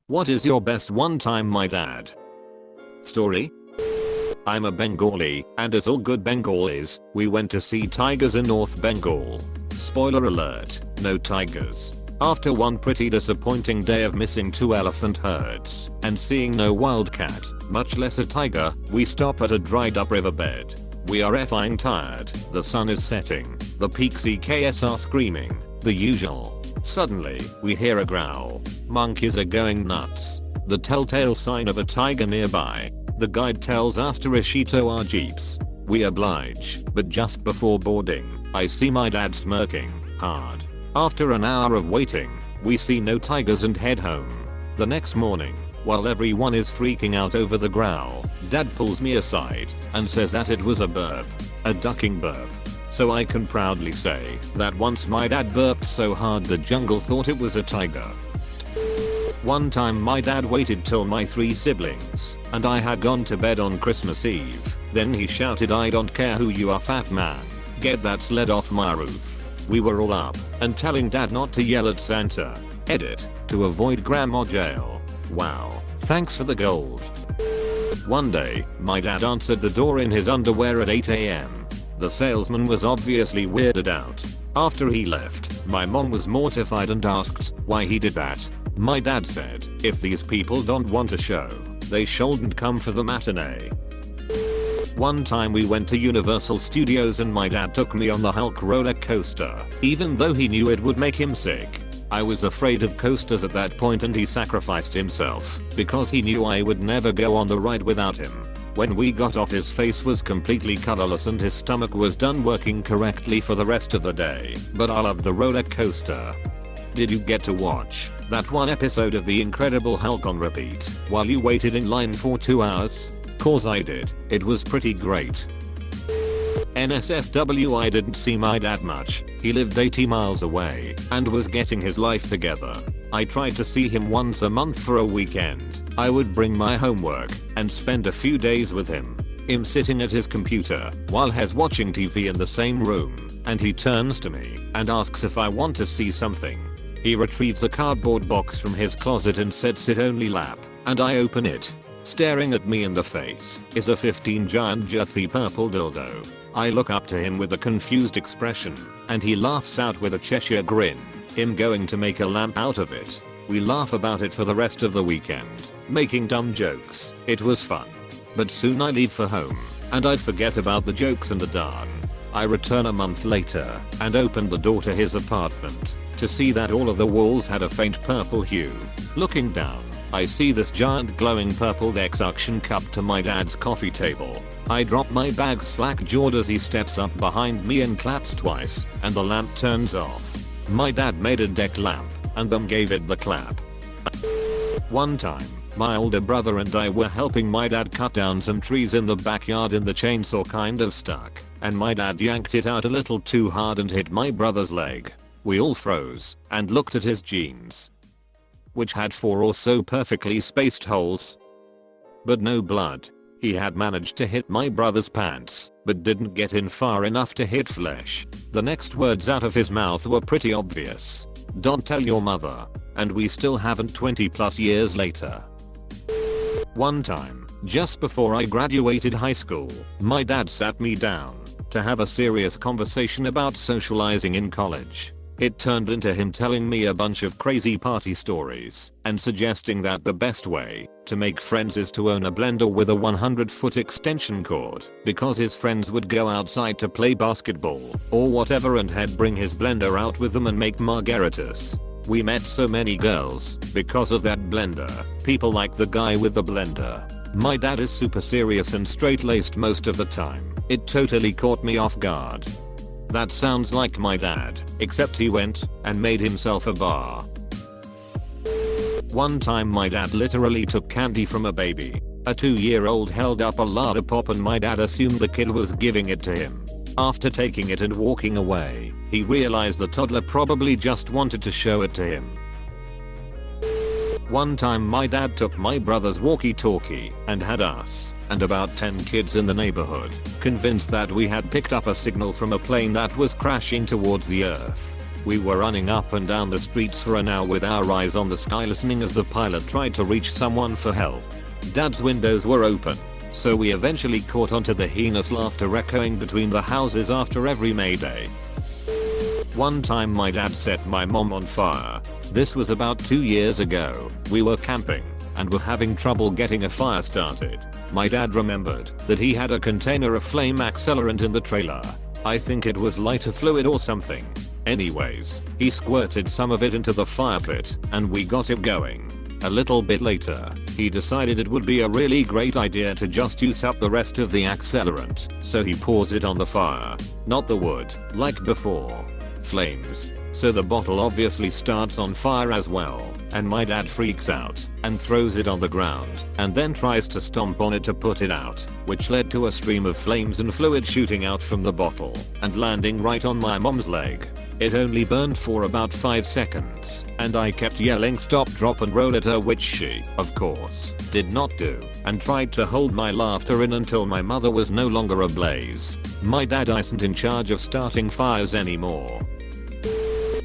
What is your best one time my dad story? I'm a Bengali, and as all good Bengalis, we went to see tigers in North Bengal. Spoiler alert, no tigers. After one pretty disappointing day of missing 2 elephant herds and seeing no wildcat, much less a tiger, we stop at a dried up riverbed. We are effing tired, the sun is setting, the peaks EKS are screaming, the usual. Suddenly, we hear a growl. Monkeys are going nuts. The telltale sign of a tiger nearby. The guide tells us to reshito our jeeps. We oblige, but just before boarding, I see my dad smirking hard. After an hour of waiting, we see no tigers and head home. The next morning, while everyone is freaking out over the growl, Dad pulls me aside and says that it was a burp. A ducking burp. So I can proudly say that once my dad burped so hard the jungle thought it was a tiger. One time my dad waited till my 3 siblings and I had gone to bed on Christmas Eve. Then he shouted, "I don't care who you are, fat man. Get that sled off my roof." We were all up and telling dad not to yell at Santa. Edit, to avoid grandma jail. Wow, thanks for the gold. One day, my dad answered the door in his underwear at 8 AM. The salesman was obviously weirded out. After he left, my mom was mortified and asked why he did that. My dad said, if these people don't want a show, they shouldn't come for the matinee. One time we went to Universal Studios and my dad took me on the Hulk roller coaster, even though he knew it would make him sick. I was afraid of coasters at that point and he sacrificed himself because he knew I would never go on the ride without him. When we got off, his face was completely colorless and his stomach was done working correctly for the rest of the day, but I loved the roller coaster. Did you get to watch that one episode of The Incredible Hulk on repeat while you waited in line for 2 hours? Cause I did. It was pretty great. NSFW, I didn't see my dad much. He lived 80 miles away and was getting his life together. I tried to see him once a month for a weekend. I would bring my homework and spend a few days with him. Him sitting at his computer while he's watching TV in the same room, and he turns to me and asks if I want to see something. He retrieves a cardboard box from his closet and sets it only lap, and I open it. Staring at me in the face is a 15 giant girthy purple dildo. I look up to him with a confused expression, and he laughs out with a Cheshire grin. Him going to make a lamp out of it. We laugh about it for the rest of the weekend, making dumb jokes. It was fun. But soon I leave for home, and I forget about the jokes and the darn. I return a month later, and open the door to his apartment, to see that all of the walls had a faint purple hue. Looking down, I see this giant glowing purple suction cup to my dad's coffee table. I drop my bag slack-jawed as he steps up behind me and claps twice, and the lamp turns off. My dad made a deck lamp, and then gave it the clap. One time, my older brother and I were helping my dad cut down some trees in the backyard and the chainsaw kind of stuck, and my dad yanked it out a little too hard and hit my brother's leg. We all froze, and looked at his jeans, which had 4 or so perfectly spaced holes, but no blood. He had managed to hit my brother's pants, but didn't get in far enough to hit flesh. The next words out of his mouth were pretty obvious. "Don't tell your mother." And we still haven't 20+ years later. One time, just before I graduated high school, my dad sat me down to have a serious conversation about socializing in college. It turned into him telling me a bunch of crazy party stories and suggesting that the best way to make friends is to own a blender with a 100-foot extension cord, because his friends would go outside to play basketball or whatever and he'd bring his blender out with them and make margaritas. We met so many girls because of that blender. People like the guy with the blender. My dad is super serious and straight-laced most of the time. It totally caught me off guard. That sounds like my dad, except he went and made himself a bar. One time my dad literally took candy from a baby. A 2-year-old held up a lollipop and my dad assumed the kid was giving it to him. After taking it and walking away, he realized the toddler probably just wanted to show it to him. One time my dad took my brother's walkie-talkie and had us and about 10 kids in the neighborhood convinced that we had picked up a signal from a plane that was crashing towards the earth. We were running up and down the streets for an hour with our eyes on the sky listening as the pilot tried to reach someone for help. Dad's windows were open, so we eventually caught onto the heinous laughter echoing between the houses after every mayday. One time my dad set my mom on fire. This was about 2 years ago. We were camping and were having trouble getting a fire started. My dad remembered that he had a container of flame accelerant in the trailer. I think it was lighter fluid or something. Anyways, he squirted some of it into the fire pit and we got it going. A little bit later, he decided it would be a really great idea to just use up the rest of the accelerant, so he pours it on the fire. Not the wood, like before. Flames. So the bottle obviously starts on fire as well, and my dad freaks out and throws it on the ground and then tries to stomp on it to put it out, which led to a stream of flames and fluid shooting out from the bottle and landing right on my mom's leg. It only burned for about 5 seconds, and I kept yelling stop, drop and roll at her, which she, of course, did not do, and tried to hold my laughter in until my mother was no longer ablaze. My dad isn't in charge of starting fires anymore.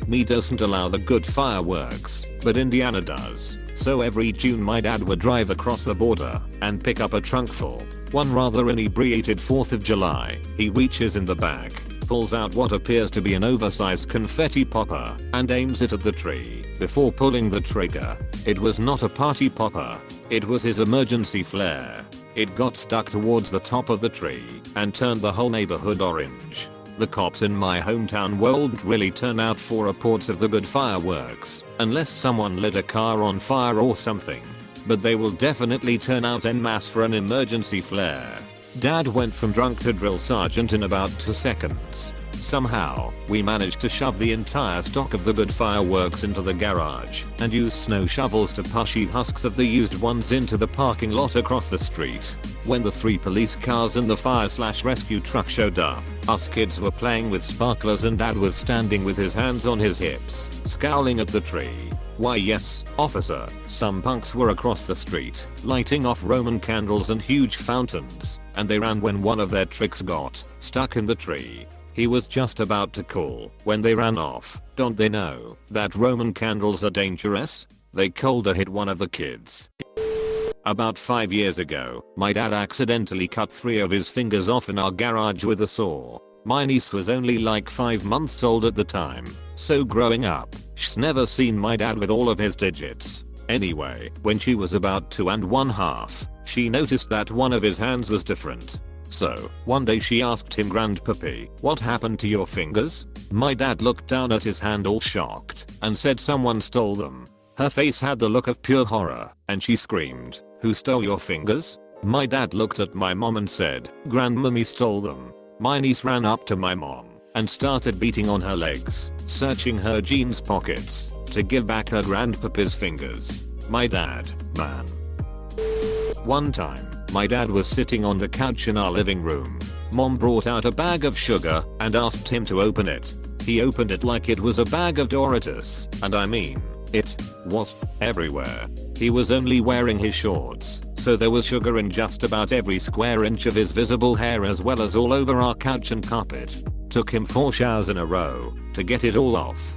Me doesn't allow the good fireworks, but Indiana does. So every June my dad would drive across the border and pick up a trunk full. One rather inebriated 4th of July, he reaches in the back, pulls out what appears to be an oversized confetti popper and aims it at the tree before pulling the trigger. It was not a party popper, it was his emergency flare. It got stuck towards the top of the tree and turned the whole neighborhood orange. The cops in my hometown won't really turn out for reports of the good fireworks unless someone lit a car on fire or something, but they will definitely turn out en masse for an emergency flare. Dad went from drunk to drill sergeant in about 2 seconds. Somehow, we managed to shove the entire stock of the good fireworks into the garage and use snow shovels to push husks of the used ones into the parking lot across the street. When the 3 police cars and the fire/rescue truck showed up, us kids were playing with sparklers and Dad was standing with his hands on his hips, scowling at the tree. Why yes, officer, some punks were across the street, lighting off Roman candles and huge fountains, and they ran when one of their tricks got stuck in the tree. He was just about to call when they ran off. Don't they know that Roman candles are dangerous? They colder hit one of the kids. About 5 years ago, my dad accidentally cut 3 of his fingers off in our garage with a saw. My niece was only like 5 months old at the time, so growing up, she's never seen my dad with all of his digits. Anyway, when she was about 2 1/2, she noticed that one of his hands was different. So, one day she asked him, "Grandpappy, what happened to your fingers?" My dad looked down at his hand all shocked and said someone stole them. Her face had the look of pure horror, and she screamed, "Who stole your fingers?" My dad looked at my mom and said, "Grandmammy stole them." My niece ran up to my mom and started beating on her legs, searching her jeans pockets to give back her grandpapa's fingers. My dad, man. One time, my dad was sitting on the couch in our living room. Mom brought out a bag of sugar and asked him to open it. He opened it like it was a bag of Doritos, and I mean, it was everywhere. He was only wearing his shorts, so there was sugar in just about every square inch of his visible hair as well as all over our couch and carpet. Took him 4 showers in a row to get it all off.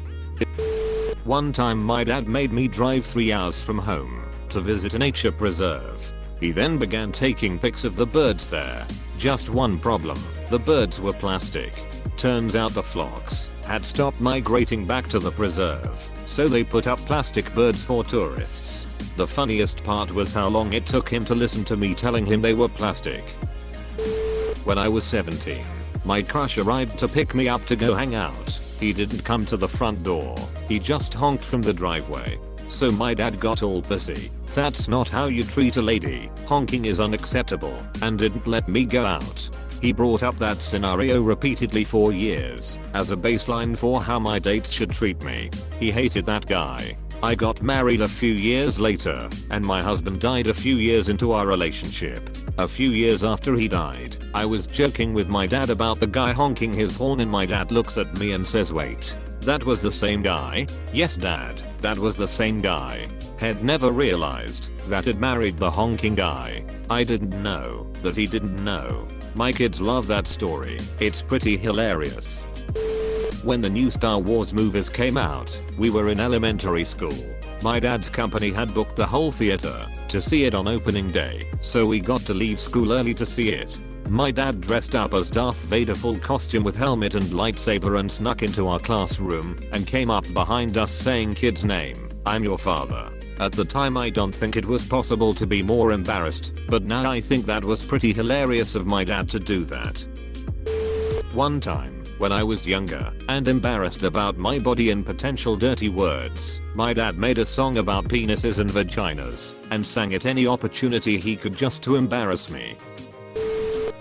One time my dad made me drive 3 hours from home to visit a nature preserve. He then began taking pics of the birds there. Just one problem, the birds were plastic. Turns out the flocks had stopped migrating back to the preserve, so they put up plastic birds for tourists. The funniest part was how long it took him to listen to me telling him they were plastic. When I was 17, my crush arrived to pick me up to go hang out. He didn't come to the front door, he just honked from the driveway. So my dad got all pissy. "That's not how you treat a lady, honking is unacceptable," and didn't let me go out. He brought up that scenario repeatedly for years as a baseline for how my dates should treat me. He hated that guy. I got married a few years later, and my husband died a few years into our relationship. A few years after he died, I was joking with my dad about the guy honking his horn, and my dad looks at me and says, "Wait, that was the same guy?" "Yes dad, that was the same guy." Had never realized that he'd married the honking guy. I didn't know that he didn't know. My kids love that story. It's pretty hilarious. When the new Star Wars movies came out, we were in elementary school. My dad's company had booked the whole theater to see it on opening day, so we got to leave school early to see it. My dad dressed up as Darth Vader full costume with helmet and lightsaber and snuck into our classroom and came up behind us saying, "Kid's name, I'm your father." At the time I don't think it was possible to be more embarrassed, but now I think that was pretty hilarious of my dad to do that. One time, when I was younger and embarrassed about my body and potential dirty words, my dad made a song about penises and vaginas and sang it any opportunity he could just to embarrass me.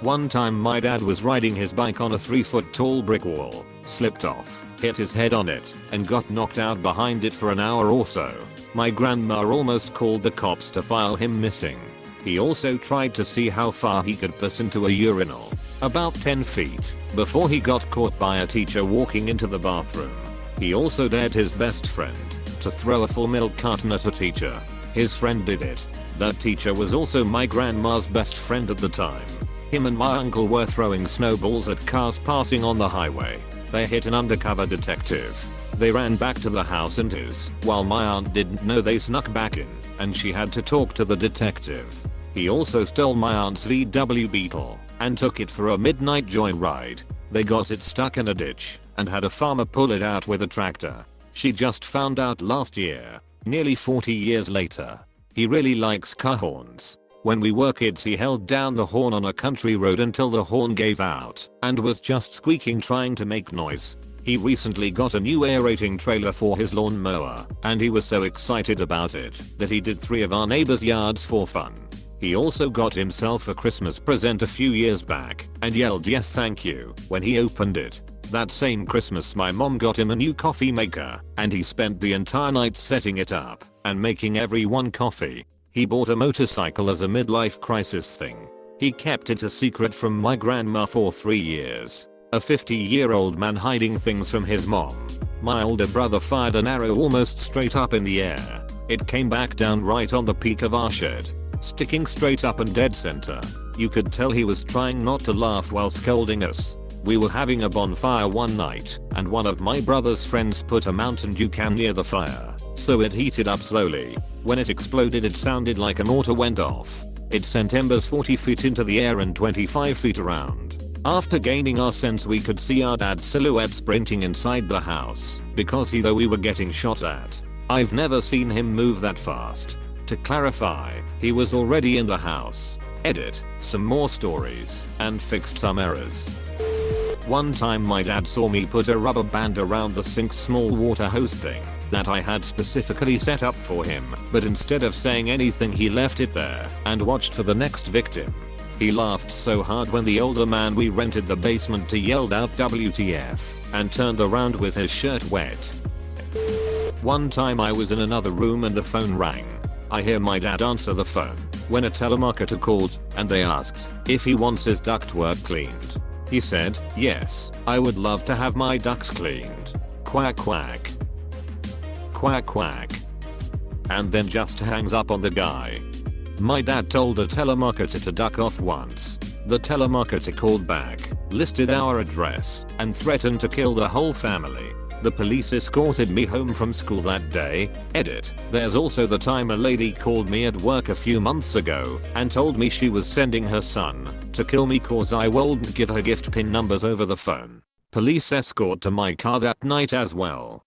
One time my dad was riding his bike on a 3-foot tall brick wall, slipped off, hit his head on it, and got knocked out behind it for an hour or so. My grandma almost called the cops to file him missing. He also tried to see how far he could piss into a urinal, about 10 feet, before he got caught by a teacher walking into the bathroom. He also dared his best friend to throw a full milk carton at a teacher. His friend did it. That teacher was also my grandma's best friend at the time. Him and my uncle were throwing snowballs at cars passing on the highway. They hit an undercover detective. They ran back to the house and while my aunt didn't know, they snuck back in, and she had to talk to the detective. He also stole my aunt's VW Beetle and took it for a midnight joyride. They got it stuck in a ditch and had a farmer pull it out with a tractor. She just found out last year, nearly 40 years later. He really likes car horns. When we were kids, he held down the horn on a country road until the horn gave out and was just squeaking trying to make noise. He recently got a new aerating trailer for his lawnmower, and he was so excited about it that he did 3 of our neighbors' yards for fun. He also got himself a Christmas present a few years back and yelled "yes thank you" when he opened it. That same Christmas my mom got him a new coffee maker, and he spent the entire night setting it up and making everyone coffee. He bought a motorcycle as a midlife crisis thing. He kept it a secret from my grandma for 3 years. A 50-year-old man hiding things from his mom. My older brother fired an arrow almost straight up in the air. It came back down right on the peak of our shed, sticking straight up and dead center. You could tell he was trying not to laugh while scolding us. We were having a bonfire one night, and one of my brother's friends put a Mountain Dew can near the fire, so it heated up slowly. When it exploded, it sounded like a mortar went off. It sent embers 40 feet into the air and 25 feet around. After gaining our sense, we could see our dad's silhouette sprinting inside the house, because he thought we were getting shot at. I've never seen him move that fast. To clarify, he was already in the house. Edit, some more stories, and fixed some errors. One time my dad saw me put a rubber band around the sink's small water hose thing that I had specifically set up for him, but instead of saying anything he left it there and watched for the next victim. He laughed so hard when the older man we rented the basement to yelled out "WTF" and turned around with his shirt wet. One time I was in another room and the phone rang. I hear my dad answer the phone when a telemarketer called and they asked if he wants his ductwork cleaned. He said, "Yes, I would love to have my ducts cleaned." Quack quack. Quack quack. And then just hangs up on the guy. My dad told a telemarketer to duck off once. The telemarketer called back, listed our address, and threatened to kill the whole family. The police escorted me home from school that day. Edit. There's also the time a lady called me at work a few months ago and told me she was sending her son to kill me cause I wouldn't give her gift pin numbers over the phone. Police escort to my car that night as well.